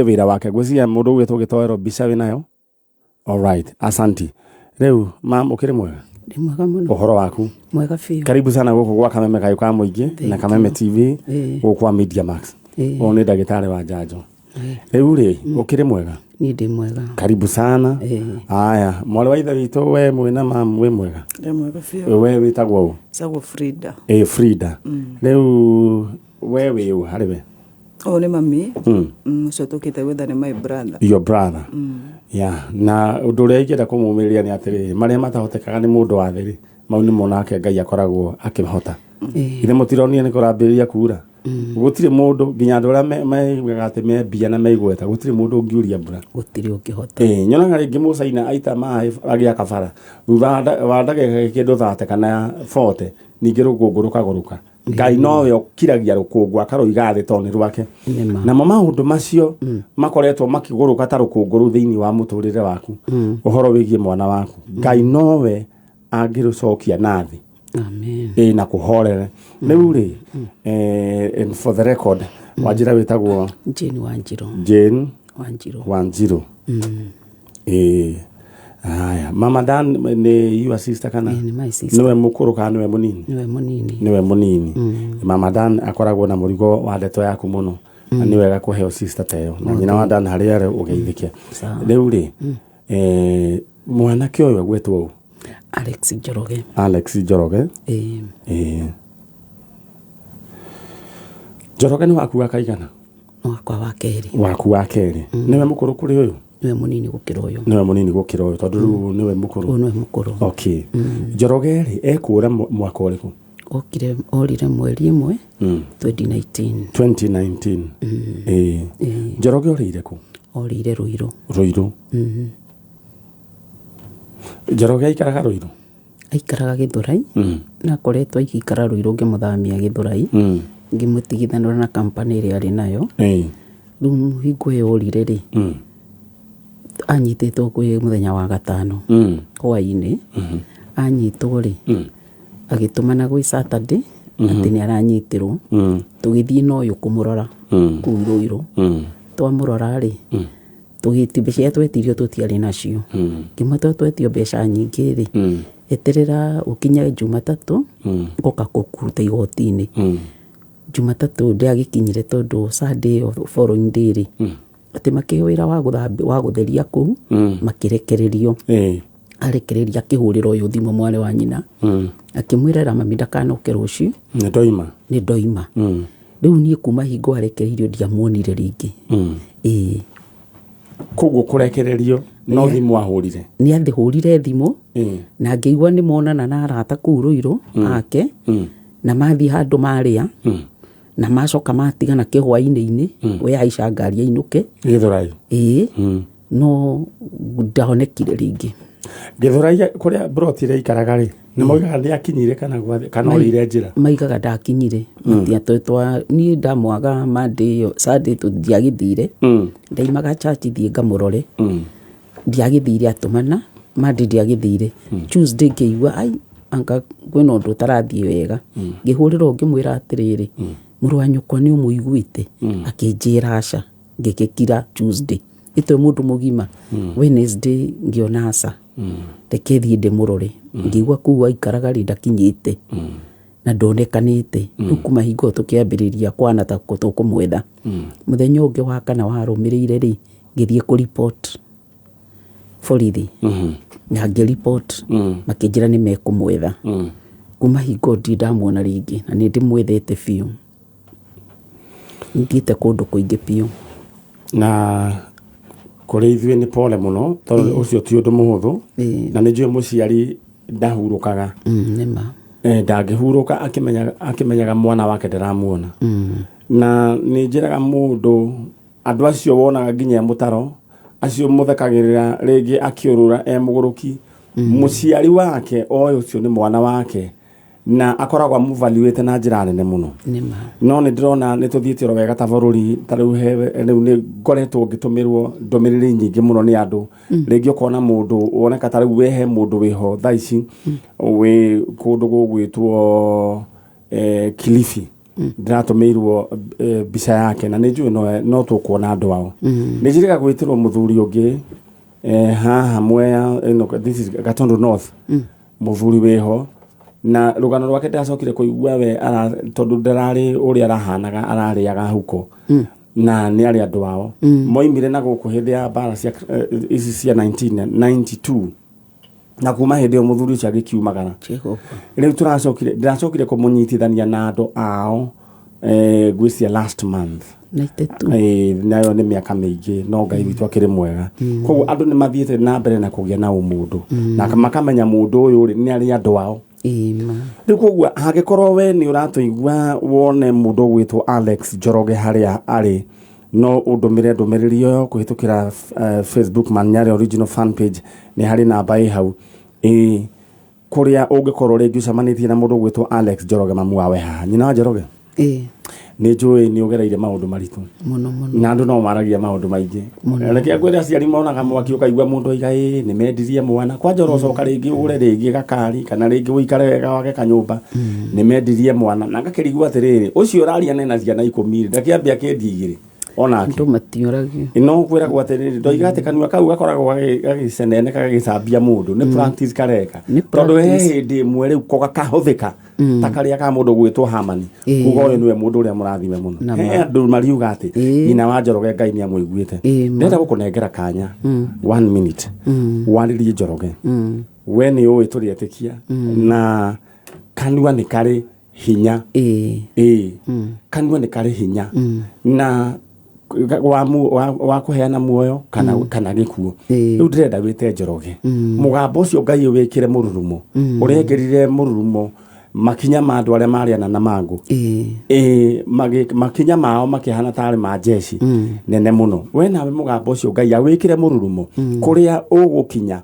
wira wake gwĩciria mũndũ gwĩtwo gĩtoero mbica wĩnayo. Alright, asanti. Rĩu mam ũkĩrĩ mwega? Ndĩ mwega mũno. Ũhoro waku? Mwega biũ. Karibu sana gũkũ gwa Kameme Kayũ ka Mũingĩ na Kameme TV gũkũ kwa Media Max. Ũyũ nĩ ndagĩtarĩ wa njanjo. Rĩu rĩ, ũkĩrĩ mwega? Niĩ ndĩ mwega. Karibu sana. Aya, mwarĩ wa ithe witũ we mwĩna mam wĩ mwega? Ndĩ mwega biũ. We wĩtagwo ũ? Sagwo Frida. Frida. Rĩu we wĩ ũ harĩ we? Oh, nĩ mami. Ũcio tũkĩte gwetha nĩ my brother. Your brother. Yeah, na ũndũ ũrĩa ingĩenda kũmũmĩrĩria nĩ atĩrĩrĩ, marĩa matahotekaga nĩ mũndũ wa thĩ, mau nĩmo nake Ngai akoragwo akĩhota. Ithe mũtironire nĩ kũrambĩrĩria kuura. Gũtirĩ mũndũ nginya andũ arĩa maigaga atĩ me mbia na maigweta, gũtirĩ mũndũ ũngiuria mbura. Gũtirĩ ũngĩhota. Nyonaga rĩngĩ Mũcaina aita maaĩ agĩaka bara. Thutha wa ndagĩka kĩndũ 30 kana 40, ningĩ rũkũngũ rũkagũrũka. Ngai nowe ũkiragia rũkũngũ akaroiga thĩ tondũ nĩ rwake. Na maũndũ macio makoretwo makĩgũrũka ta rũkũngũ rũu thĩinĩ wa mũtũrĩre waku. Ũhoro wĩgiĩ mwana waku. Ngai nowe angĩrũcokia na thĩ. Amen. Na kũhorere. Rĩu rĩ, and for the record, Wanjira wĩtagwo Jane Wanjiro. Jane Wanjiro. Aya, Mama Dan nĩ your sister kana? Nĩ my sister. Niwe mũkũrũ kana niwe mũnini? Niwe mũnini. Mama Dan akoragwo na mũrigo wa ndeto yaku mũno. Na nĩ wega kũheo sister ta ĩyo. Na nyina wa Dan harĩa arĩ ũgeithĩke. Rĩu rĩ, mwanake ũyũ gwĩtwo ũ? Alex Njoroge. Njoroge nĩ waku wa kaigana? Wakwa wa kerĩ. Waku wa kerĩ. Niwe mũkũrũ kũrĩ ũyũ? Niwe mũnini gũkĩra ũyũ. Niwe mũnini gũkĩra ũyũ tondũ rĩu niwe mũkũrũ. Ũyũ niwe mũkũrũ. Okay. Njoroge rĩ ekũra mwaka ũrĩkũ? Orire mweri 1 2019. 2019. Njoroge orĩire kũ? Orĩire Ruiru. Njoroge aikaraga Ruiru? Aikaraga Gĩthũrai. Na akoretwo agĩikara Ruiru ngĩmũthamia Gĩthũrai. Ngĩmũtigithanĩra na kampani ĩrĩa arĩ nayo. Rĩu hingo ĩyo orire rĩ, anyitĩtwo kwĩ mũthenya wa gatano hwaĩ-inĩ. Anyitwo rĩ, agĩtũmana gwĩ Saturday atĩ nĩ aranyitĩrwo. Tũgĩthiĩ na ũyũ kũmũrora kũu Ruiru. Twamũrora rĩ, tũgĩti mbeca twetirio tũtiarĩ nacio. Ngĩmwĩra twetio mbeca nyingĩ rĩ, eterera ũkinye Jumatatũ ngoka gũkũruta igoti-inĩ. Jumatatũ ndĩagĩkinyire tondũ Sunday following day rĩ, atĩ makĩwĩra wa gũtheria kũu makĩrekererio. Arekereria akĩhũrĩra ũyũ thimũ mwarĩ wa nyina. Akĩmwĩra mami ndakanoke rũciũ. Nĩ ndoima. Rĩu niĩ kuma hingo arekereirio ndiamuonire rĩngĩ. Koguo kũrekererio no thimũ ahũrire? Nĩ athĩhũrire thimũ na ngĩigua nĩ monana na arata kũu Ruiru ake na mathiĩ handũ marĩa na macoka matigana kĩhwainĩ-inĩ we aica ngari ainũke Gĩthũrai. No ndahonekire rĩngĩ. Gĩthũrai kũrĩa broti ĩrĩa ikaraga rĩ, nĩ moigaga nĩ akinyire kana orĩire njĩra? Maigaga ndakinyire. Niĩ ndamwaga Monday Sunday ndiagĩthire. Ndaimaga church thiĩ ngamũrore. Ndiagĩthire atũmana. Monday ndiagĩthire. Tuesday ngĩigua anga kwĩna ũndũ ũtarathiĩ wega. Ngĩhũrĩrwo ngĩmwĩra atĩrĩrĩ, mũrũ wa nyũkwa nĩ ũmũiguĩte? Akĩnjĩra aca. Ngĩgĩkira Tuesday. Itwe mũndũ mũgima. Wednesday ngĩona aca. Reke thiĩ ndĩmũrore. Ngĩigua kũu aikaraga rĩ ndakinyĩte na ndonekanĩte. Rĩu kuma hingo tũkĩambĩrĩria kwana ta tũkũmwetha. Mũthenya ũngĩ wa kana warũmĩrĩire rĩ, ngĩthiĩ kũripoti borithi. Na ngĩripoti makĩnjĩra nĩ mekũmwetha. Kuma hingo ndamuona rĩngĩ na nĩ ndĩmwethete biũ. Ngĩte kũndũ kũingĩ biũ. Na kũrĩ ithuĩ nĩ pole mũno tondũ ũcio ti ũndũ mũhũthũ. Na nĩ njũĩ mũciari ndahurũkaga. Nĩma. Ndangĩhurũka akĩmenyaga mwana wake ndaramuona. Na nĩ njĩraga mũndũ andũ acio wonaga nginya mũtaro acio mũthekagĩrĩra rĩngĩ akĩũrũra mũgũrũki. Mũciari wake oĩ ũcio nĩ mwana wake na akoragwo amũvaluĩte na njĩra nene mũno. No nĩ ndĩrona nĩ tũthiĩte oro wega ta bũrũri ta rĩu nĩ ngoretwo ngĩtũmĩrwo ndũmĩrĩri nyingĩ mũno nĩ andũ. Rĩngĩ ũkona mũndũ woneka ta rĩu wehe mũndũ wĩho thaa ici wĩ kũndũ gũgwĩtwo Kilifi. ndĩratũmĩirwo mbica yake na nĩ njũĩ no tũkuona andũ ao nĩ njĩrĩga gwĩtĩrwo mũthuri ũngĩ haha Mwea this is Gatundu North mũthuri wĩho na rũgano rwake ndacokire kũigua we tondũ ndararĩ ũrĩa arahanaga ararĩaga huko na nĩ arĩ andũ ao moimire na gũkũ hĩndĩ ya mbara cia ici cia 1992 na kuma hĩndĩ ĩyo mũthuri ũcio agĩkiumagara rĩu ndĩracokire kũmũnyitithania na andũ ao gwĩcia last month nayo nĩ mĩaka mĩingĩ no Ngai witũ akĩrĩ mwega koguo andũ nĩ mathiĩte na mbere na kũgĩa na ũmũndũ na makamenya mũndũ ũyũ nĩ arĩ andũ ao rĩu koguo hangĩkorwo we nĩ ũratũigua wone mũndũ ũgwĩtwo Alex Njoroge harĩa arĩ no ũndũmĩre ndũmĩrĩri ĩyo kũhĩtũkĩra Facebook Manyare original fan page nĩ harĩ namba ĩ hau kũrĩa ũngĩkorwo rĩngĩ ũcemanĩtie na mũndũ ũgwĩtwo Alex Njoroge mamu wawe haha nyina wa Njoroge nĩ njũĩ nĩ ũgereire maũndũ maritũ na andũ no maragia maũndũ maingĩ reke ngwĩre aciari monaga mwaki ũkaigua mũndũ oiga nĩ mendirie mwana kwanja ũrocoka rĩngĩ ũgũre rĩngĩ gakari kana rĩngĩ ũikare wega wake kanyũmba nĩ mendirie mwana na ngakĩrigua atĩrĩrĩ ũcio ũraria na ciana 10 ndakĩambia kĩendia igĩrĩ onake andũ matiũragio no kwĩragwo atĩrĩrĩ ndoiga atĩ kanua kau gakoragwo gagĩcenene gagĩcambia mũndũ nĩ practice kareka tondũ he hĩndĩ ĩmwe rĩu ko gakahũthĩka ta karĩa ka mũndũ gwĩtwo Hamani kuga ũyũ nĩwe mũndũ ũrĩa mũrathime mũno he andũ mariuga atĩ nyina wa Njoroge Ngai nĩ amũiguĩte ndenda gũkũnengera kanya 1 minute warĩrie Njoroge we nĩ ũĩ tũrĩetĩkia na kanua nĩ karĩ hinya kanua nĩ karĩ hinya na wa kũheana muoyo kana gĩkuo rĩu ndĩrenda wĩte Njoroge mũgambo ũcio Ngai wĩkĩre mũrurumo ũrengerire mũrurumo makinya ma andũ arĩa marĩana na mangũ makinya mao makĩhana tarĩ ma jeshi nene mũno we nawe mũgambo ũcio Ngai awĩkĩre mũrurumo kũrĩa ũgũkinya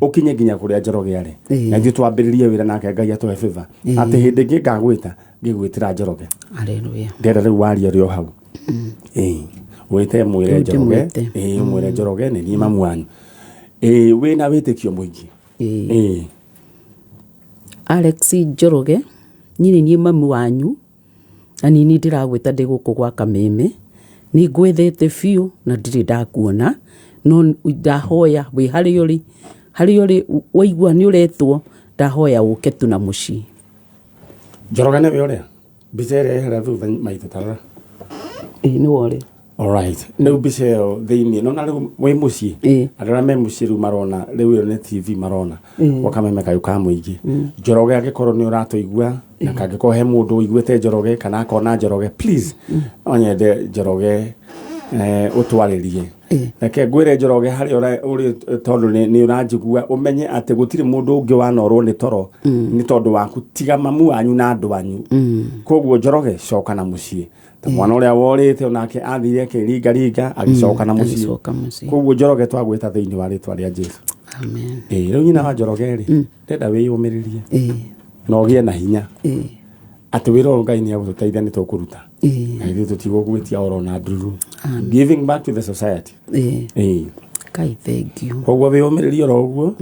ũkinye nginya kũrĩa Njoroge arĩ na ithuĩ twambĩrĩrie wĩra nake Ngai atũhe favor atĩ hĩndĩ ĩngĩ ngagwĩta ngĩgwĩtĩra Njoroge haleluya ndĩrenda rĩu waria rĩo hau wĩte mwĩre Njoroge mwĩre Njoroge nĩ niĩ mamu wanyu wĩna wĩtĩkio mũingĩ Alex Njoroge nyine niĩ mamu wanyu na nini ndĩragwĩta ndĩ gũkũ gwa Kameme nĩ ngwethete biũ na ndirĩ ndakuona no ndahoya wĩ harĩa ũrĩ waigua nĩ ũretwo ndahoya ũke tu na mũciĩ Njoroge nĩwe ũrĩa mbica ĩrĩa ĩhera thutha maitũ tarora nĩ wore alright no mbica ĩyo thĩinĩ no na rĩu wĩ mũciĩ andũ arĩa me mũciĩ rĩu marona rĩu ĩyo nĩ TV marona gwa Kameme kayũ ka mũingĩ Njoroge angĩkorwo nĩ ũratũigua na kangĩkorwo he mũndũ ũiguĩte Njoroge kana akona Njoroge please no nyende Njoroge ũtwarĩrie reke ngwĩre Njoroge harĩa ũrĩ tondũ nĩ ũranjigua ũmenye atĩ gũtirĩ mũndũ ũngĩ wanorwo nĩ toro nĩ tondũ waku tiga mamu wanyu na andũ anyu koguo Njoroge coka na mũciĩ ta mwana ũrĩa worĩte onake athire akĩringaringa agĩcoka na mũciĩ koguo Njoroge twagwĩta thĩinĩ wa rĩtwa rĩa Jesũ amen rĩu nyina wa Njoroge rĩ ndenda wĩyũmĩrĩrie na ũgĩe na hinya atĩ wĩra ũyũ Ngai nĩ agũtũteithia nĩ tũkũruta na ithuĩ tũtigũgwĩtia oro na nduru giving back to the society Kai thank you koguo wĩyũmĩrĩrie oro ũguo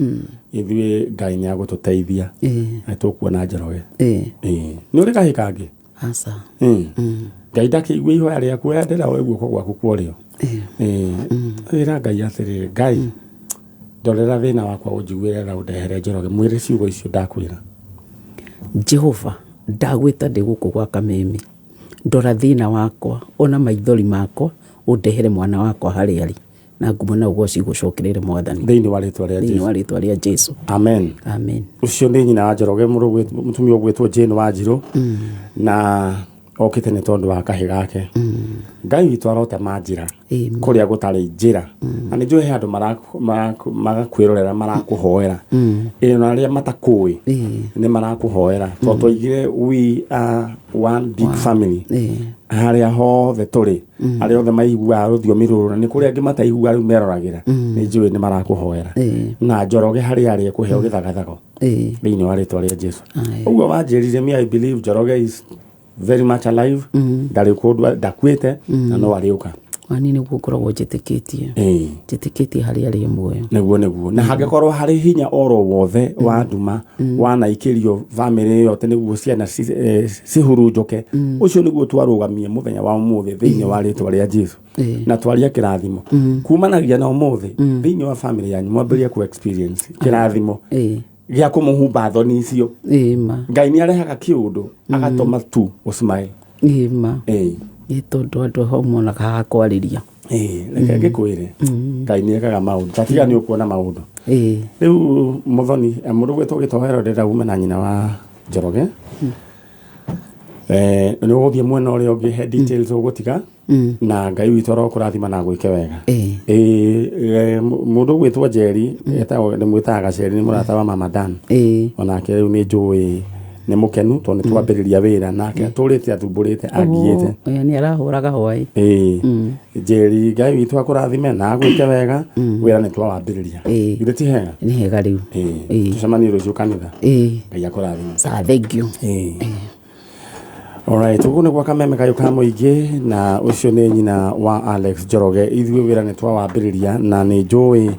ithuĩ Ngai nĩ agũtũteithia na tũkuona Njoroge nĩ ũrĩ kahĩ kangĩ asa Ngai ndakĩigua ihoya rĩaku ndĩra we guoko gwaku kũrĩo wĩra Ngai atĩrĩrĩ Ngai ndorera thĩna wakwa ũnjiguĩre na ũndehere Njoroge mwĩre ciugo icio ndakwĩra Jehova ndagwĩta ndĩ gũkũ gwa Kameme ndora thĩna wakwa ona maithori makwa ũndehere mwana wakwa harĩa arĩ na ngumo na ũgũo cigũcokerere mwathani thĩinĩ wa rĩtwa rĩa Jesũ amen ũcio nĩ nyina wa Njoroge mũtumia ũgwĩtwo Jane Wanjirũ na okĩte nĩ tondũ wa kahĩ gake Ngai witũ arotema njĩra kũrĩa gũtarĩ njĩra na nĩ njũĩ he andũ magakwĩrorera marakũhoera na arĩa matakũĩ nĩ marakũhoera tondũ twaigire we are one big family harĩa hothe tũrĩ arĩa othe maiguaga rũthiomi rũrũ na nĩ kũrĩa angĩ mataiguaga rĩu meroragĩra nĩ njũĩ nĩ marakũhoera na Njoroge harĩa arĩ kũheo gĩthagathago thĩinĩ wa rĩtwa rĩa Jesũ ũguo wanjĩrire me I believe Njoroge is very much alive ndarĩ kũndũ ndakuĩte na no arĩũka Wani nĩguo ngoragwo njĩtĩkĩtie harĩa arĩ muoyo. Nĩguo na hangĩkorwo harĩ hinya oro wothe wa nduma wanaikĩrio bamĩrĩ yothe nĩguo ciana cihurunjũke, ũcio nĩguo twarũgamie mũthenya wa ũmũthĩ thĩinĩ wa rĩtwa rĩa Jesũ na twaria kĩrathimo kumanagia na ũmũthĩ thĩinĩ wa bamĩrĩ yanyu mwambĩrĩrie ku experience kĩrathimo gĩa kũmũhumba thoni icio. Ngai nĩ arehaga kĩũndũ agatũma tu ũsmile. Tondũ andũ ho monaga ha kwarĩria. Reke ngĩkwĩre Ngai nĩ ekaga maũndũ tatiga nĩ ũkuona maũndũ. Rĩu Mũthoni mũndũ gwĩtwo Gĩtoero ndĩrenda ume na nyina wa Njoroge. Nĩ ũgũthiĩ mwena ũrĩa ũngĩ he details ũgũtiga na Ngai witũ arokũrathima na gwĩke wega. Mũndũ gwĩtwo Njeri ndĩmwĩtaga Gaceri nĩ mũrata wa Mama Dan. Onake rĩu nĩ njũĩ nĩ mũkenu tondũ nĩ twambĩrĩria wĩra nake tũrĩte athumbũrĩte angiĩte. Nĩ arahũraga hwaĩ. Njeri Ngai witũ akũrathime na gwĩke wega wĩra nĩ twawambĩrĩria. Githĩ ti hega? Nĩ hega rĩu. Tũcemanie rũciũ kanitha. Ngai akũrathime. Thank you. Alright, ũguo nĩ gwa kameme kayũ ka mũingĩ na ũcio nĩ nyina wa Alex Njoroge. Ithuĩ wĩra nĩ twawambĩrĩria na nĩ njũĩ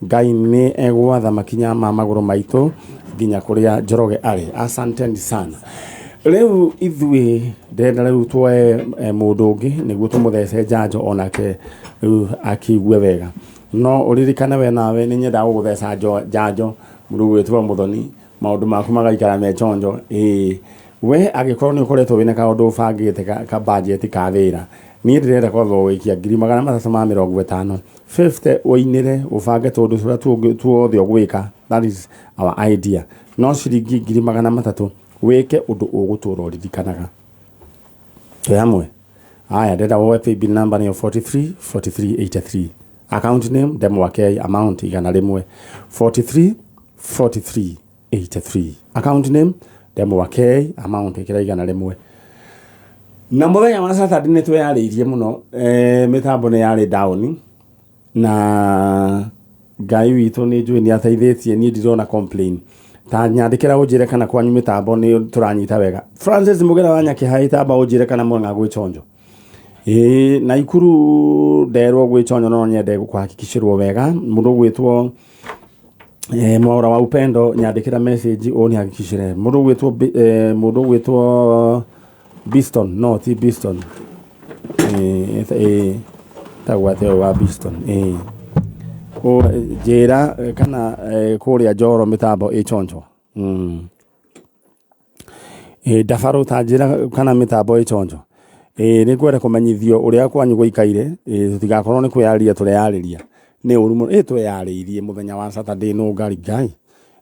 Ngai nĩ egwatha makinya ma magũrũ maitũ nginya kũrĩa Njoroge arĩ. Asanteni sana. Rĩu ithuĩ ndĩrenda rĩu tuoe mũndũ ũngĩ nĩguo tũmũthece njanjo onake rĩu akiigue wega. No ũririkane we nawe nĩ nyendaga gũgũtheca njanjo mũndũ gwĩtwo Mũthoni maũndũ maku magaikara me chonjo. We agĩkorwo nĩ ũkoretwo wĩna kaũndũ ũbangĩte ka budget ka wĩra niĩ ndĩrenda kwamba gũikia 350 50 ũinĩre ũbange tondũ tũrĩa tuothe ũgwĩka. That is our idea. No ciringi 300 wĩke ũndũ ũgũtũra ũririkanaga. Twĩ hamwe? Aya ndĩrenda woe paybill number nĩyo 434383. Account name Ndemwakei, amount 100. 434383. Account name Ndemwakei, amount 100. Na mũthenya wa Saturday nĩ tweyarĩirie mũno mĩtambo nĩ yarĩ down na Ngai witũ nĩ njũĩ nĩ ateithĩtie niĩ ndirona complain. Ta nyandĩkĩra ũnjĩre kana kwanyu mĩtambo nĩ tũranyita wega. Francis Mugera wa Nyakĩhaĩ tamba ũnjĩre kana mwanga gwĩchonjo. Na Ikuru nderwo gwĩchonjo no nyende gũkũhakikishĩrwo wega. Mũndũ gwĩtwo Mwaura wa Upendo nyandĩkĩra message ũnĩ hakikishĩre. Mũndũ gwĩtwo Biston, no ti Biston. Tagwate wa Biston. O njĩra kana kũrĩa Njoro mĩtambo ĩchonjo. Dabaru ta njĩra kana mĩtambo ĩchonjo. Nĩ ngwenda kũmenyithio ũrĩa kwanyu gũikaire tũtigakorwo nĩ kwĩyarĩria tũreyarĩria. Nĩ ũru mũno tweyarĩirie mũthenya wa Saturday no Ngai.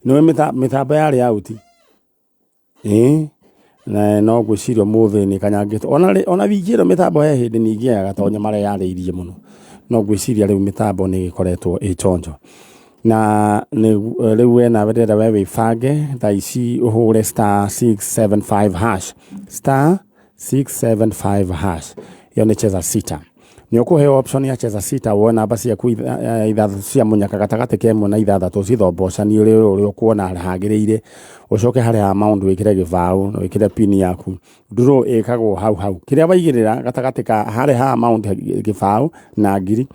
Nĩwe mĩtambo yarĩ out. Na no gwĩciria mũthĩ nĩ kanyangĩtwo ona wingĩro mĩtambo he hĩndĩ ningĩaga tonye mareyarĩirie mũno. No gwĩciria rĩu mĩtambo nĩ ĩkoretwo ĩchonjo. Na rĩu we nawe ndĩrenda we wĩbange thaa ici ũhũre *675#. *675#. Iyo nĩ cheza sita. Nĩ ũkũheo option ya cheza sita woe namba ciaku ithathatũ cia mũnyaka gatagatĩ ka ĩmwe na ithathatũ cithombocanie ũrĩa ũkuona hagĩrĩire. Ũcoke harĩa amount wĩkĩre gĩbaũ na wĩkĩre pin yaku. Draw ĩkagwo hau. Kĩrĩa waigĩrĩra gatagatĩ ka harĩa ha amount gĩbaũ na ngiri.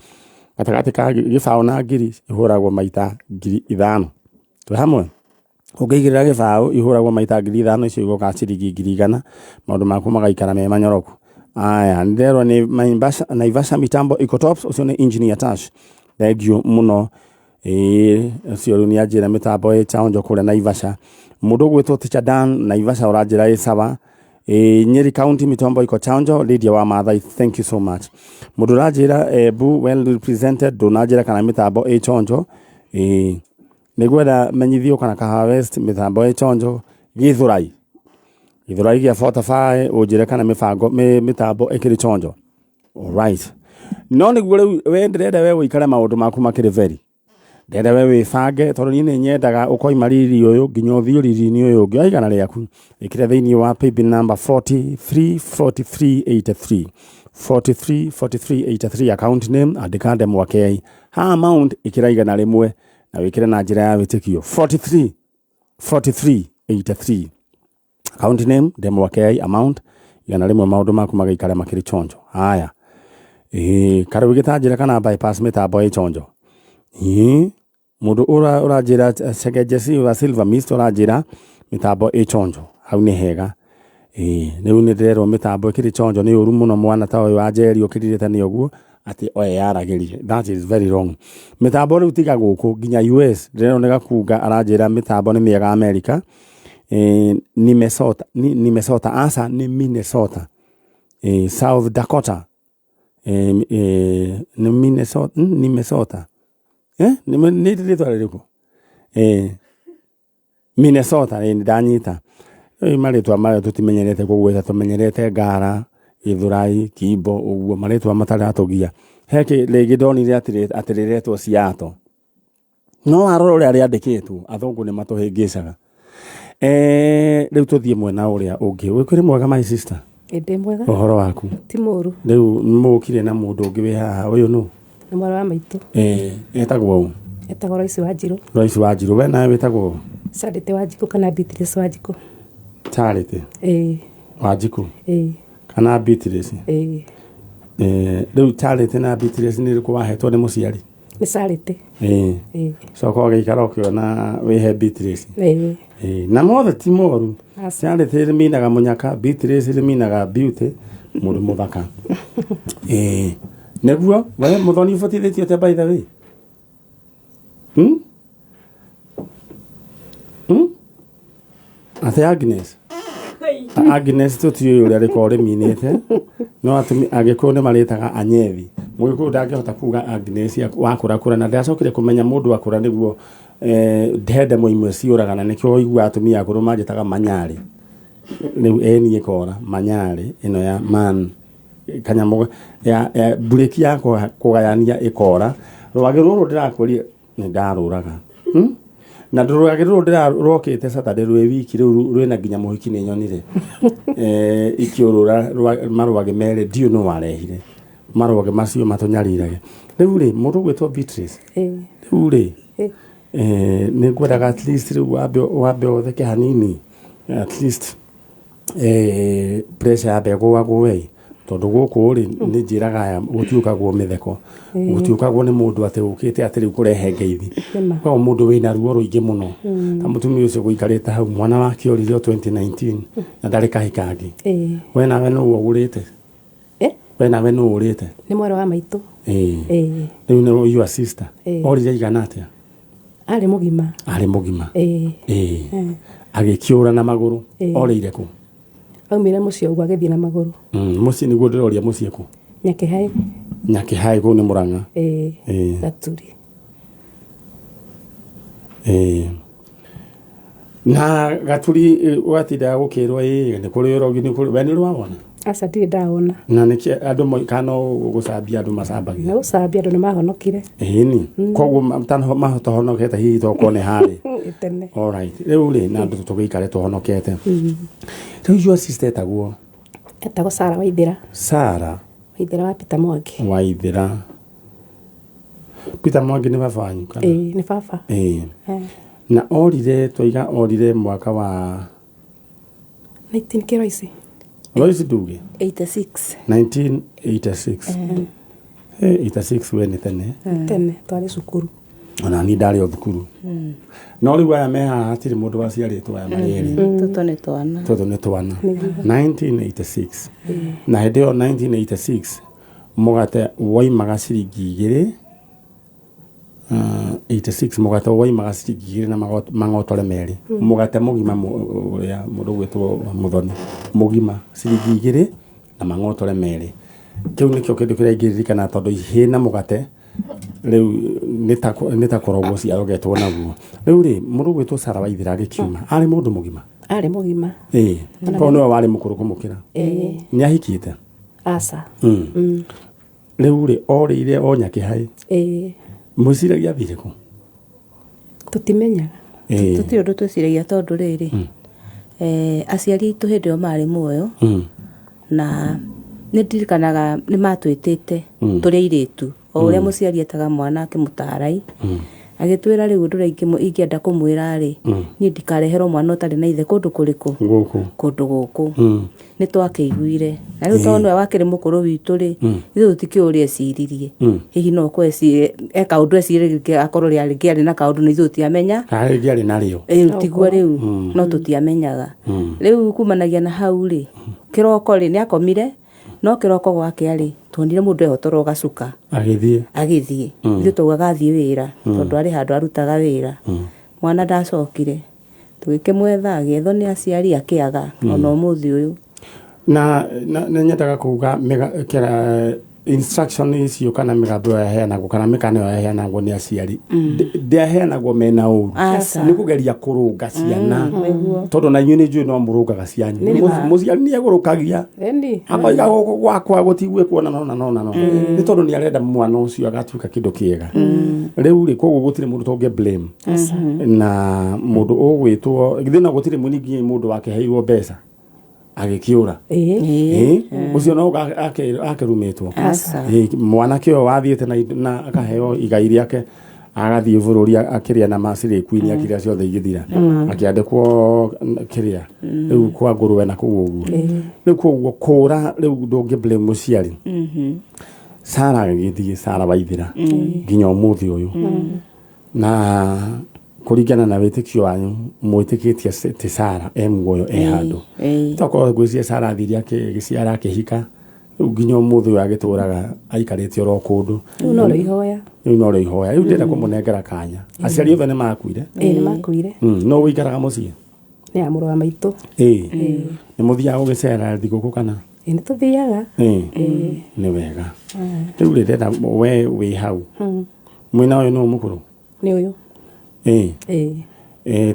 Gatagatĩ ka gĩbaũ na ngiri ihũragwo maita 5,000. Twĩ hamwe? Ũngĩigĩrĩra gĩbaũ ihũragwo maita 5,000 icio igoka ciringi 100 maũndũ maku magaikara me manyoroku. Aya nderwo nĩ Naivasha mitambo iko tops ucio nĩ engineer Tash. Thank you muno. Ucio rĩu nĩ anjĩra mĩtambo ĩchonjo kũrĩa Naivasha. Mũndũ gwĩtwo Teacher Dan Naivasha ũranjĩra sawa. Nyeri County mitambo iko chonjo. Lydia wa Maathai, thank you so much. Mũndũ ũranjĩra Bu well represented ndũnanjĩra kana mĩtambo ĩchonjo. Nĩgwenda menyithio kana Kahawa West mĩtambo ĩchonjo. Gĩthũrai gĩa Fortify ũnjĩre kana mĩtambo ĩkĩrĩ chonjo. Alright. No nĩguo rĩu we ndĩrenda we ũikare maũndũ maku makĩrĩ very. Ndĩrenda we wĩbange tondũ niĩ nĩ nyendaga ũkoima riri ũyũ nginya ũthiĩ riri-inĩ ũyũ ũngĩ waigana rĩaku. Ĩkĩra thĩinĩ wa paybill number 434383. 434383 account name andĩka Ndemwakei. Ha amount ĩkĩra igana rĩmwe na wĩkĩre na njĩra ya wĩtĩkio. 434383. Account name Ndemwakei, amount igana rĩmwe maũndũ maku magaikara makĩrĩ chonjo. Haya. Karibu gitanjira kana bypass mitambo ichonjo. Mundu urajira Segeje Silver Mist urajira mitambo ichonjo. Hau ni hega. Riu ni ndirerwo mitambo ikiri chonjo ni uru muno mwana ta uyu ajeri ukiririte ni oguo ati oye yaragirie. That is very wrong. Mitambo riu tiga guku nginya US ndirerwo ni gakuga arajira mitambo ni miega America. Ni Minnesota asa ni Minnesota. South Dakota. Ni Minnesota. Ni ritwa ririku. Minnesota ni ndanyita. Maritwa mara tutimenyerete kugweta tumenyerete Ngara, Githurai, Kimbo uguo maritwa matari atugia. Heke rigi ndonire atiriretwo Seattle. No aroro ria riandikitwo athungu ni matuhingicaga. Riu tuthie mwena uria ungi. Wikuri mwega my sister? Ende mwega. Uhoro waku? Ti muru. Riu mukire na mundu ungi wi haha uyu nu? Ni mwana wa maitu. Etagwo u? Etagwo Royce Wanjiru. Royce Wanjiru. We nawe witagwo? Charity Wanjiku kana Beatrice Wanjiku. Charity? Wanjiku? Kana Beatrice? Riu Charity na Beatrice ni riku wahetwo ni muciari? Ni Charity. So ko gikara ukiona wihe Beatrice? Na mothe ti moru. Charity riminaga munyaka, Beatrice riminaga beauty, mundu muthaka. Neguo, we muthoni ubotithitio te by the way. Ate Agnes. Agnes tutio uria riko riminite. No atumi agikuo ni maritaga anyethi. Mugikuo ndangihota kuga Agnes wakura na ndacokire kumenya mundu akura niguo ndende moimwe ciuragana nikio igua atumia akuru manjitaga manyari. Riu eni ikora manyari ino ya man kanyamu ya bureki yako kugayania ikora rwagi ruru ndirakuri ni ndaruraga na rwagi ruru ndirarokete Saturday rwe wiki riu rwina nginya muhiki ni nyonire ikiurura marwagi mere dio no warehire marwagi macio matunyariraga riu ri mundu gwitwo Beatrice riu ri ni ngwendaga at least riu wabe otheke hanini at least pressure yabe gwagwe tondu guku ri ni njiraga ya gutiukagwo mitheko gutiukagwo ni mundu ati ukite ati riu kurehe ngeithi kwa mundu wina ruo ruingi muno ta mutumia ucio guikarite hau mwana wake oririo 2019 na ndari kahikangi we nawe no ugurite we nawe no urite ni mwaro wa maitu riu no your sister orire igana atia ari mugima agikiura na maguru orire ku aumire mucie ugu agithie na maguru mucie niguo ndiroria mucie ku Nyakihai ku ni Murang'a Gaturi na Gaturi watinda gukirwa ni kuri rogi ni kuri we ni rwabona aca ndirĩ ndawona na niki andu kano gucambia andu macabagia na gucambia andu ni mahonokire ni koguo mahotahonokete hihi tokone hari tene alright riu ri na andu tugikare tuhonokete riu your sister etagwo Sarah Waithira wa Peter Mwangi Waithira Peter Mwangi ni baba wanyu kana ni baba na orire twiga orire mwaka wa 19 kiroisi Royce Duge 1986 86 we ni tene twari cukuru ona ni ndari o thukuru no riu aya meha atiri mundu waciaritwo aya mariri Toto ni twana 1986 na hindi yo 1986 mugate waimaga ciringi igiri 86 mugate waimaga ciringi igiri na mangotore meri mugate mugima uria mundu gwitwo Muthoni mugima ciringi igiri na mangotore meri kiu nikio kindu kiria ingirikana tondu hina mugate riu nitakorogwo ciarogetwo naguo riu ri mundu gwitwo Sarah Waithira agikiuma ari mundu mugima ko no wari mukuru kumukira ni ahikite aca riu ri orire o Nyakihai muciragia thire ku tutimenyaga tuti undu twiciragia tondu riri aciari itu hindi o mari muoyo na nindirikanaga ni matwitite turi iritu o uria muciari etaga mwana akimutarai agĩtwĩra rĩu ũndũ ingĩenda kũmwĩra rĩ niĩ ndikareherwo mwana ũtarĩ na ithe kũndũ kũrĩkũ kũndũ gũkũ nĩ twakĩiguire na rĩu tondũ nĩwe wakĩrĩ mũkũrũ witũ rĩ ithuĩ tũtikĩũria eciririe hihi no eka ũndũ eciririe akorwo rĩarĩ na kaũndũ na ithuĩ tutiamenya rĩarĩ narĩo tiguo rĩu no tutiamenyaga rĩu kumanagia na hau rĩ kĩroko rĩ nĩ akomire no kĩroko gwake rĩ tuonire mũndũ ehotoro gacuka agĩthiĩ ithuĩ taugaga athiĩ wĩra tondũ arĩ handũ arutaga wĩra mwana ndacokire tũgĩkĩmwetha agĩethwo nĩ aciari akĩaga ona ũmũthĩ ũyũ na nyendaga kuga instruction icio kana mĩgambo ĩyo yaheanagwo kana mĩkana ĩyo yaheanagwo nĩ aciari ndĩaheanagwo mena ũru nĩ kũgeria kũrũnga ciana tondũ na inyuĩ nĩ njũĩ no mũrũngaga cianyu mũciari nĩ egũrũkagia akoiga gũkũ gwakwa gũtigwĩkwo na no nĩ tondũ nĩ arenda mwana ũcio agatuĩka kĩndũ kĩega rĩu rĩ koguo gũtirĩ mũndũ tũngĩ blame na mũndũ ũgwĩtwo githĩ na gũtirĩ mũningi mũndũ wakeheirwo mbeca agĩkĩũra ũcio no akĩrumĩtwo mwanake ũyũ wathiĩte na akaheo igai rĩake agathiĩ bũrũri akĩrĩa na macirĩ kwini akĩrĩa ciothe igĩthira akĩandĩkwo kĩrĩa rĩu kwa ngũrwe na kũu ũguo rĩu koguo kũũra rĩu ndũngĩ blame mũciari Sara agĩthiĩ Sara Waithĩra nginya ũmũthĩ ũyũ na kũringana na wĩtĩkio wanyu mwĩtĩkĩtie atĩ Sara muoyo handũ tokorwo ngwĩciria Sara athire agĩciara akĩhika rĩu nginya ũmũthĩ ũyũ agĩtũraga aikarĩte oro kũndũ rĩu no rĩihoya rĩu ndĩrenda kũmũnengera kanya aciari othe nĩ makuire nĩ makuire no wĩikaraga mũciĩ nĩ amũrũ wa maitũ nĩ mũthiaga gũgĩcera thigũkũ kana nĩ tũthiaga nĩ wega rĩu ndĩrenda we wĩ hau mwĩna ũyũ no mũkũrũ nĩ ũyũ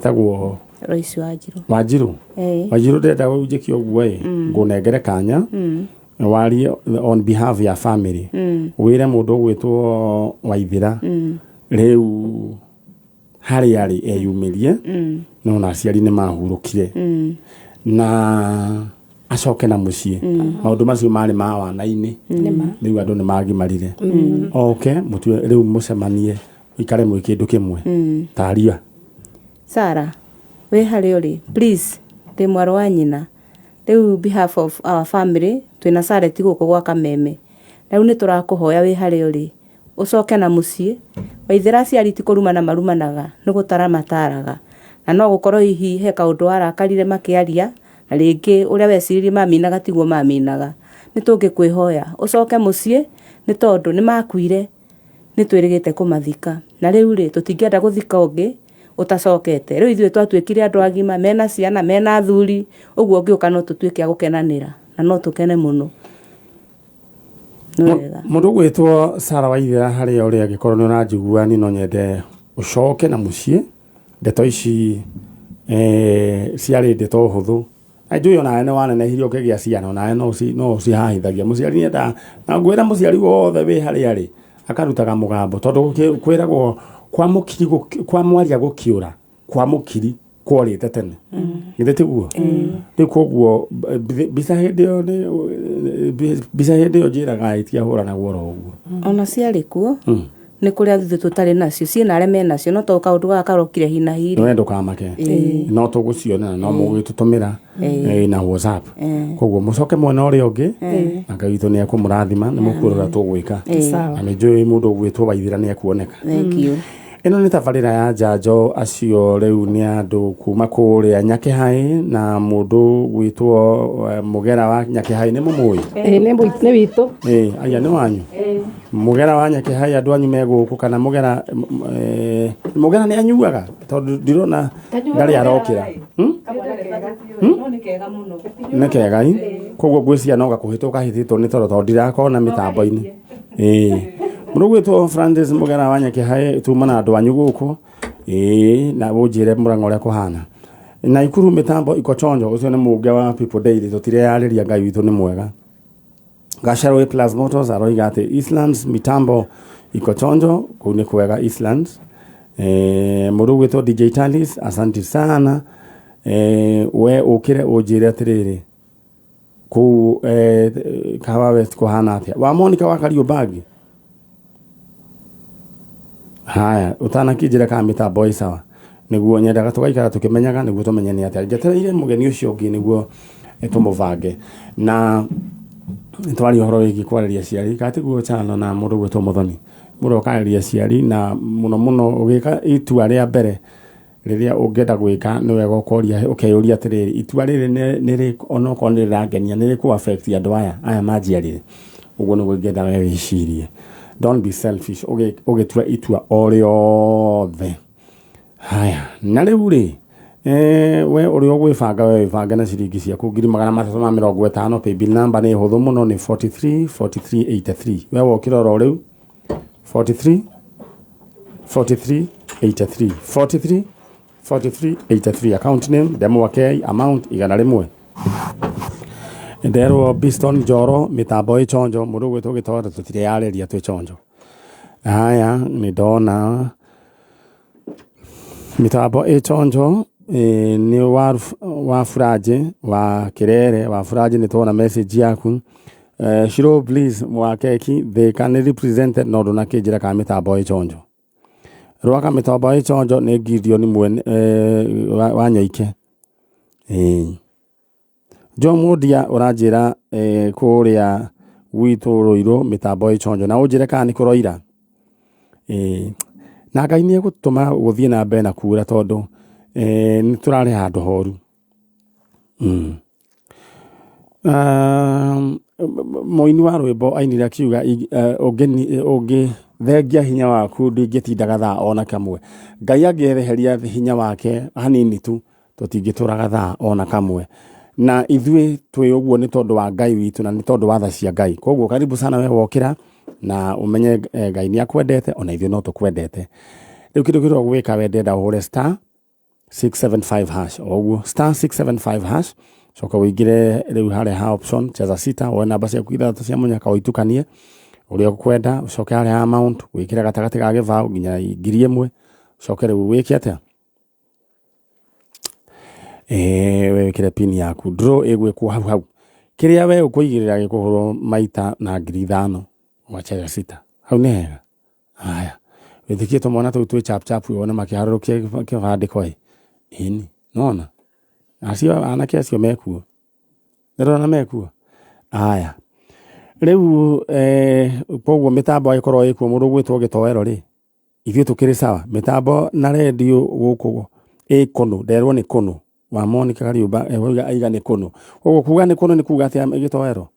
tagwo Royce Wanjirũ ndĩrenda ũnjĩke ũguo ngũnengere kanya warie on behalf ya family wĩre mũndũ ũgwĩtwo Waithĩra rĩu harĩa arĩ eyumĩrie no na aciari nĩ mahurũkire na acoke na mũciĩ maũndũ macio marĩ ma wana-inĩ rĩu andũ nĩ magimarire mũtue rĩu mũcemanie ikare mwĩ kĩndũ kĩmwe taria Sara we harĩa ũrĩ please ndĩ mwarĩ wa nyina rĩu behalf of our family twĩna Sara gũkũ gwa Kameme rĩu nĩ tũrakũhoya we harĩa ũrĩ ũcoke na mũciĩ Waithĩra aciari ti kũrumana marumanaga nĩ gũtara mataraga na no gũkorwo hihi he kaũndũ warakarire makĩaria na rĩngĩ ũrĩa weciririe maminaga tiguo maminaga nĩ tũngĩkwĩhoya ũcoke mũciĩ nĩ tondũ nĩ makuire nĩ twĩrĩgĩte kũmathika na rĩu rĩ tũtingĩenda gũthika ũngĩ utacokete rĩu ithuĩ twatuĩkire andũ agima mena ciana mena athuri ũguo ũngĩũka no tũtuĩke a gũkenanĩra na no tũkene mũno mũndũ gwĩtwo Sara Waithĩra harĩa ũrĩa angĩkorwo nĩ ũranjigua ni no nyende ũcoke na mũciĩ ndeto ici ciarĩ ndeto hũthũ njũĩ onawe nĩ wanenehirie ũkĩgĩa ciana onawe no ũcihahithagia mũciari nĩenda na ngwĩra mũciari wothe wĩ harĩa rĩ akarutaga mũgambo tondũ kwĩragwo kwa mwaria gũkĩũra kwa mũkiri kwarĩte tene githĩ tiguo rĩu koguo mbica hĩndĩ ĩyo njĩraga itiahũranagwo oro ũguo ona ciarĩ kuo nĩ kũrĩa ithuĩ tũtarĩ nacio ciĩna arĩa me nacio no to kaũndũ gaka karokire hi na hi no ndũkamake no tũgũciona no mũgĩtũtũmĩra na WhatsApp koguo mũcoke mwena ũrĩa ũngĩ na Ngai witũ nĩ ekũmũrathima nĩ mũkuona tũgwĩka na nĩ njũĩ mũndũ ũgwĩtwo Waithĩra nĩ ekuoneka ĩno nĩ tabarĩra ya njanjo acio rĩu nĩ andũ kuma kũrĩa Nyakĩhaĩ na mũndũ gwĩtwo Mũgera wa Nyakĩhaĩ nĩ mũmũĩ nĩ witũ aya nĩ wanyu Mũgera wa Nyakĩhaĩ andũ anyu megũkũ kana Mũgera nĩ anyuaga tondũ ndirona ndarĩ arokĩra nĩ kega koguo ngwĩciria no gakũhĩtũka hĩtĩtwo nĩ tondũ ndirakona mĩtambo-inĩ mũndũ gwĩtwo Francis Mũgera wa Nyakĩhaĩ tuma na andũ anyu gũkũ na ũnjĩre Mũrang'o ũrĩa kũhana na Ikuru mĩtambo iko chonjo ũcio nĩ mũnge wa People Daily tũtireyarĩria Ngai witũ nĩ mwega Gasharwe Plus Motors aroiga atĩ Eastlands mitambo iko chonjo kũu nĩ kwega Eastlands mũndũ gwĩtwo DJ Talis asante sana we ũkĩre ũnjĩre atĩrĩrĩ kũu Kahawa West kũhana atĩa wa Monica wa Kariũbangi haya utanakinjira ka mitambo ĩ sawa niguo nyendaga tugaikara tukimenyaga niguo tumenye ni atia njetereire mugeni ucio ungi niguo tumuvange na twari horo wigi kwariria ciari katiguo chano na mundu gwitwo Mũthoni mundu akariria ciari na muno ugika itua ria mbere riria ungenda gwika ni wega ukoria ukeyuria atiriri itua riri niri onoko nirangenia niri ku affect andu aya majiarire uguo niguo ngenda wicirie. Don't be selfish ugitua itua o riothe. Haya na riu ri we uri ogwibanga we ibanga na ciringi ciaku 350 paybill number ni huthu muno ni 434383 we wokira ro riu 4383 account name demo wake amount igana rimwe nderwo Biston Njoro mitambo ichonjo mundu gwitwo gitwara tutire yareria twi chonjo. Haya ni ndona mitambo ichonjo ni wa furaje wa kirere wa furaje ni tuona message yaku shiro please mwakeki they can represented no dona kijira ka mitambo ichonjo rwaka mitambo ichonjo ni Gideon mwe wa nyoike John Mudia urajira kuria witu roiro mitambo ichonjo na ujire ka ni kuroira na Ngai ni gutuma guthie na mbere na kura tondu ni turari handu horu moini wa rwimbo ainire akiuga ungi thengia hinya waku ndingitindaga thaa ona kamwe Ngai angietheria hinya wake hanini tu tutingituraga thaa ona kamwe na ithui twi uguo ni tondu wa Ngai witu na ni tondu wa tha cia Ngai koguo karibu sana we wokira na umenye Ngai ni akwendete ona ithui no tukwendete riu kindu kirwa gwika wendenda uhure *675# oguo *675# coka wigire riu hare ha option cheza sita wona namba cia kuithatu cia munyaka uitukanie uria ukwenda ucoke hare ha amount wikire gatagati ga givao nginya 1000 ucoke riu wiki atia we wikire pin yaku draw igwikwo hau kiria we ukuigirira gikuhurwo maita na 5,000 wa cheza sita hau ni hega. Haya withikie tumona twi chap wona makiharurukia kivandiko ini nona acio anake acio mekuo ndirona mekuo. Haya riu koguo mitambo ikorwo ikuo mundu gwitwo gitoero ri ithuĩ tukiri sawa mitambo na radio guku ikono nderwo ni kono wa Monica Kariuba aiga ni kono koguo kuga ni kono ni kuga atia gitoero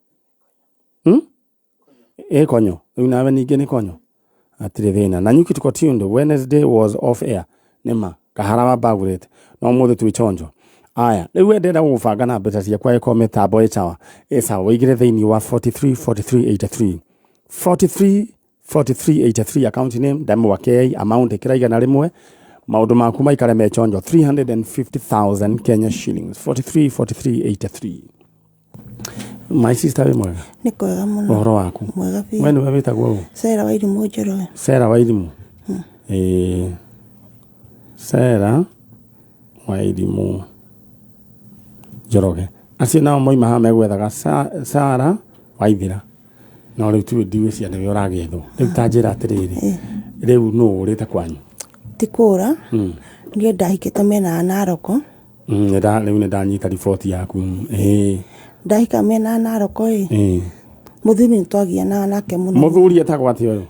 konyo riu nawe ningi ni konyo atire thina na nyuki tuko tuned Wednesday was off air nima kahara bagurete no muthe twi chonjo. Aya riu endera gubanga na mbeca cia kwa iko mitambo ichawa wigire thiini wa 434383 account name demo wake amount ikiraiga na rimwe maundu maku maikare me chonjo 350,000 Kenya shillings 434383. My sister we mwega ni kwega muno uhoro waku mwega pi we ni wetagwo Sera wa irimu Njoroge Sera wa irimu Sera wa irimu Njoroge acio nao moima ha megwethaga Sara wa ithira no riu tu ndiwe ciana we uragethwo riu tanjira atiriri riu no urite kwanyu tikura ndio ndahikite mena Naroko riu ni ndanyita report yaku ndahika mena Naroko Mũthuri nitwagia na nake muno Mũthuri etagwo atia uyu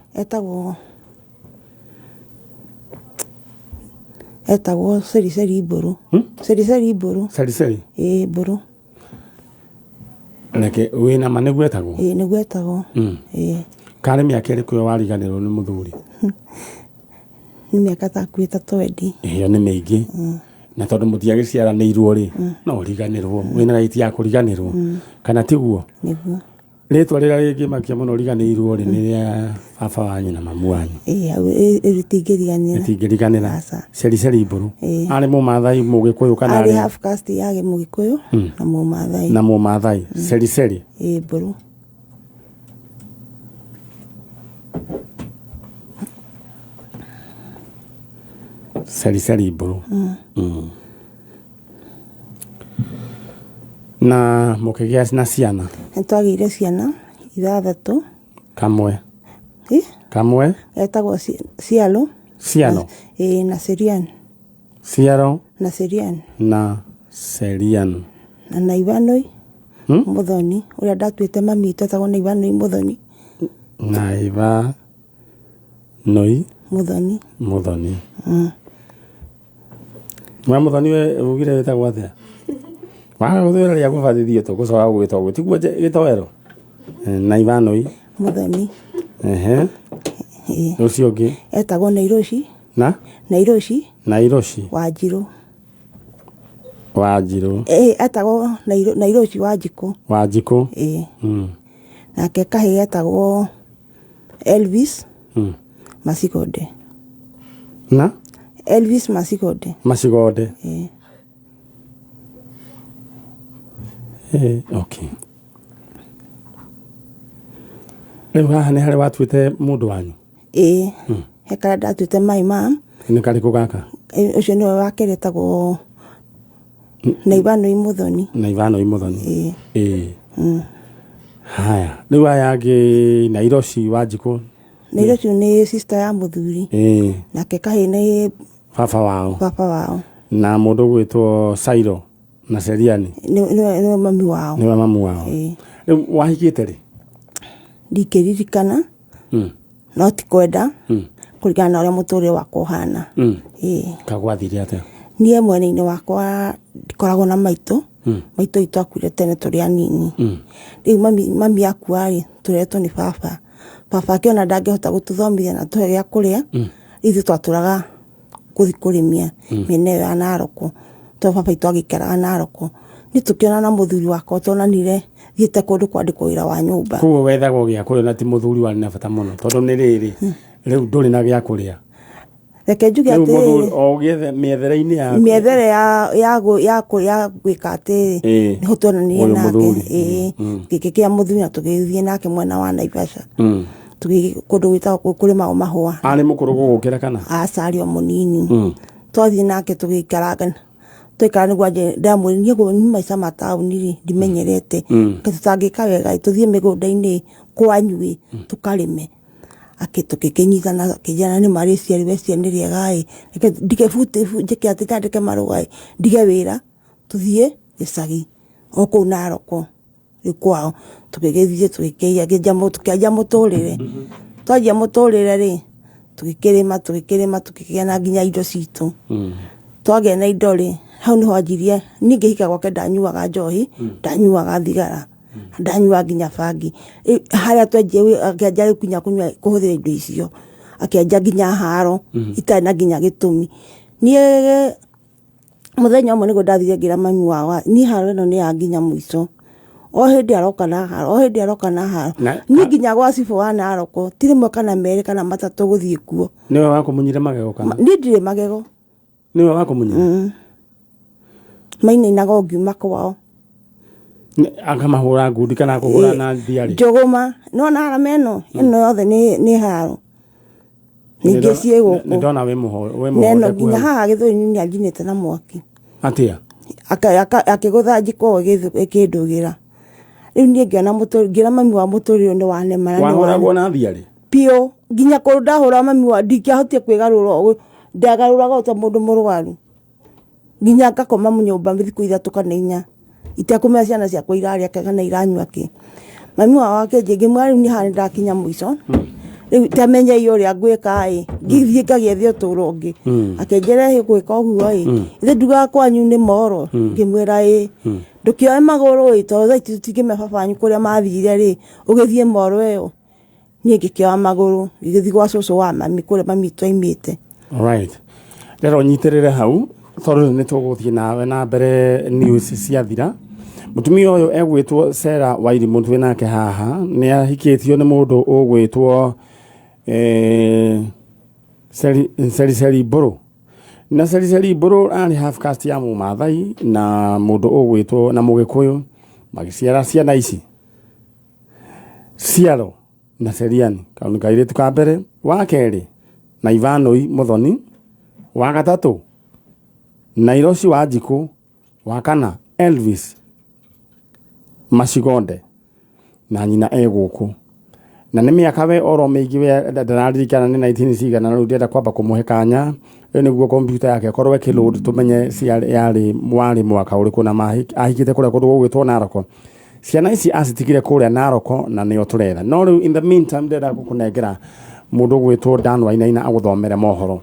etagwo Seriseri Mburu Seriseri Mburu Mburu nake wina manegu etagwo niguo etagwo kare miaka iri kuyo wariganirwo ni Mũthuri ni miaka takuita 20 iyo ni mingi na tondu mutiagiciaranirwo ri no riganirwo wina right ya kuriganirwo kana tiguo niguo ritwa rira ringi makia muno riganirwo ri ni ria baba wanyu na mamu wanyu ritingiriganira Seriseri Mburu ari Mũmathai Mũgikuyu kana ari half caste yage Mũgikuyu na Mũmathai Seriseri Mburu Seriseri Mburu na mukigia na ciana ntwagire ciana 6 kamwe etagwo Cialo Ciano. Na Serian. Ciaro. Na Serian. Na Serian. Na Naivanoi. Mũthoni. Ũrĩa ndatuĩte mami twetagwo Naivanoi Mũthoni. Naivanoi. Mũthoni. Mũthoni. Mũthoni we ugire wetagwo atĩa? Wagũthwĩra rĩa gũbatithio tũgũcoka gwĩtagwo tiguo gĩtoero. Naivanoi. Mũthoni. Ũcio ũngĩ. Etagwo Nairoshi. Na? Nairoshi. Wanjirũ. Etagwo Nairoshi Wanjikũ. Nake kahĩ etagwo Elvis Masigode. Na? Elvis Masigode. Okay. Rĩu haha nĩ harĩ watuĩte mũndũ wanyu? He karĩa ndatuĩte my mom. Nĩ karĩkũ gaka? Ũcio nĩwe wa kerĩ etagwo Naivanoi Mũthoni. Haya. Rĩu aya angĩ Nairoshi Wanjikũ. Nairoshi nĩ sister ya Mũthuri. Nake kahĩ nĩ baba wao. Na mũndũ gwĩtwo Sairo na Seriani. Nĩwe mami wao. Rĩu wahikĩte rĩ? Ndikĩririkana. No ti kwenda. Kũringana na ũrĩa mũtũrĩre wakwa ũhana. Kagwathire atĩa? Niĩ mwena-inĩ wakwa ndikoragwo na maitũ. Maitũ aitũ akuire tene tũrĩ anini. Rĩu mami akua-rĩ tũretwo nĩ baba. Baba akĩona ndangĩhota gũtũthomithia na tũhe gĩa kũrĩa. Ithuĩ twatũraga gũthiĩ kũrĩmia mĩena ĩyo ya Naroko. Tondũ baba aitũ agĩikaraga Naroko. Nĩ tũkĩona na mũthuri wakwa tuonanire thiĩte kũndũ kwandĩkwo wĩra wa nyũmba. Koguo wethagwo gĩa kũrĩa na ti mũthuri warĩ na bata mũno tondũ nĩ rĩrĩ rĩu ndũrĩ na gĩa kũrĩa. Reke njuge atĩ o gĩethe mĩethere-inĩ yaku. Mĩethere ya gwĩka atĩ nĩho tuonanire nake. Gĩkĩ kĩa mũthuri na tũgĩthiĩ nake mwena wa Naivasha. Tũgĩthiĩ kũndũ gwĩtagwo kũrĩma mahũa. Arĩ mũkũrũ gũgũkĩra kana? Acarĩ o mũnini. Twathiĩ nake tũgĩikaraga. Tũikara nĩguo ndamwĩrire niĩ maica ma taũni-rĩ ndimenyerete. Tũtangĩka wega tũthiĩ mĩgũnda-inĩ kwanyu tũkarĩme. Tũkĩnyitana akĩnjĩra nĩ marĩ ciarĩ ciana rĩega ndige njĩke atĩ ndandĩke marũa ndige wĩra tũthiĩ gĩcagi o kũu Naroko rĩu kwao. Tũgĩgĩthiĩ tũkĩanjia mũtũrĩre. Twanjia mũtũrĩre-rĩ tũgĩkĩrĩma tũkĩgĩa na nginya indo citũ. Twagĩa na indo-rĩ hau nĩho anjirie niĩ ngĩhika gwake ndanyuaga njohi, ndanyuaga thigara, ndanyua nginya bangi. Harĩa akĩanjia nginya kũhũthĩra indo icio. Akĩanjia nginya haro itarĩ na nginya gĩtũmi. Niĩ mũthenya ũmwe nĩguo ndathire ngĩra mami wao niĩ haro ĩno nĩ ya nginya mũico. O hĩndĩ aroka na haro. Niĩ nginya gwa cibũ wa Naroko ti rĩmwe kana merĩ kana matatũ gũthiĩ kuo. Nĩwe wakũmunyire magego kana? Niĩ ndirĩ magego. Nĩwe wakũmunyire? Mainainaga o ngiuma kwao. Akamahũra ngundi kana kũhũra na thiarĩ? Njũgũma. Nona arama ĩno yothe nĩ haro. Ningĩ ciĩ gũkũ. Nĩndona wĩ mũhoreku. Neno nginya haha gĩthũri-inĩ nĩ anjinĩte na mwaki. Atĩa? Akĩgũtha njiko ĩkĩndũgĩra. Rĩu niĩ ngĩona mami wa mũtũrĩre nĩ wanemana. Wahũragwo na thiarĩ? Piũ. Nginya kũrũ ndahũra mami wa ndingĩahotire kwĩgarũra ũguo. Ndagarũraga o ta mũndũ mũrwaru. Nginya ngakoma nyũmba thikũ 3 kana 4. Itekũmenya ciana ciakwa irarĩa kana iranyua kĩ. Mami wao akĩnjĩra ngĩmwĩra rĩu niĩ haha nĩndakinya mũico. Rĩu tamenye ũrĩa ngwĩka ngĩthiĩ ngagĩethe ũtũũro ũngĩ. Akĩnjĩra gwĩka ũguo ithe ndugaga kwanyu nĩ moro. Ngĩmwĩra ndũkĩoe magũrũ tondũ thaa ici tũtingĩmenya baba wanyu kũrĩa mathire ũgĩthiĩ moro ĩyo. Niĩ ngĩkĩoya magũrũ ngĩgĩthiĩ gwa cũcũ wa mami kũrĩa mami twaimĩte. Alright. Rero nyitĩrĩre hau tondũ nĩ tũgũthiĩ nawe na mbere news ciathira. Mũtumia ũyũ egwĩtwo Sarah Wairimũ twĩ nake haha nĩ ahikĩtio nĩ mũndũ ũgwĩtwo Seri Mbũrũ. Na Seri Mbũrũ arĩ half caste ya Mũmaathai na mũndũ ũgwĩtwo na Mũgĩkũyũ magĩciara ciana ici. Ciaro na Seriani kaunĩ kairĩtu ka mbere, wa kerĩ Naivanoi Mũthoni, wa gatatũ Nairoshi Wanjikũ, wa kana Elvis Masigode na nyina egũkũ. na nĩ mĩaka we oro mĩingĩ we ndararirikana nĩ 19 cigana na rĩu ndĩrenda kwamba kũmũhe kanya nĩguo kompiuta yake korwo ĩkĩload tũmenye warĩ mwaka ũrĩkũ na ahikĩte kũrĩa kũndũ gũgwĩtwo Naroko. Ciana ici acitigire kũrĩa Naroko na nĩo tũretha. No rĩu in the meantime ndĩrenda gũkũnengera mũndũ ũgwĩtwo Dan Wainaina agũthomere mohoro.